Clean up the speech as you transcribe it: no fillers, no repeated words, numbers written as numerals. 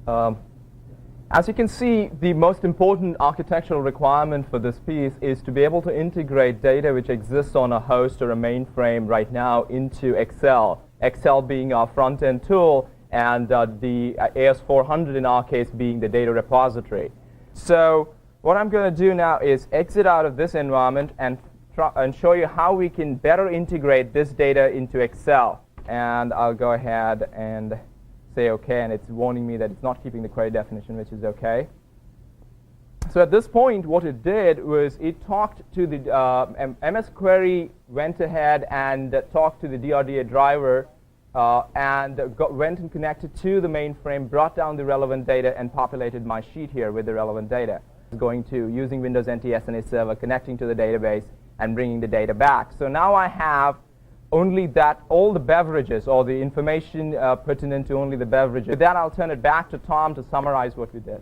Um, as you can see, the most important architectural requirement for this piece is to be able to integrate data which exists on a host or a mainframe right now into Excel. Excel being our front-end tool, and the AS400 in our case being the data repository. So what I'm going to do now is exit out of this environment and show you how we can better integrate this data into Excel. And I'll go ahead and say OK, and it's warning me that it's not keeping the query definition, which is OK. So at this point, what it did was it talked to the MS Query, went ahead and talked to the DRDA driver, and went and connected to the mainframe, brought down the relevant data, and populated my sheet here with the relevant data. Going to using Windows NT SNA server, connecting to the database, and bringing the data back. So now I have only that, all the beverages, or the information pertinent to only the beverages. With that, I'll turn it back to Tom to summarize what we did.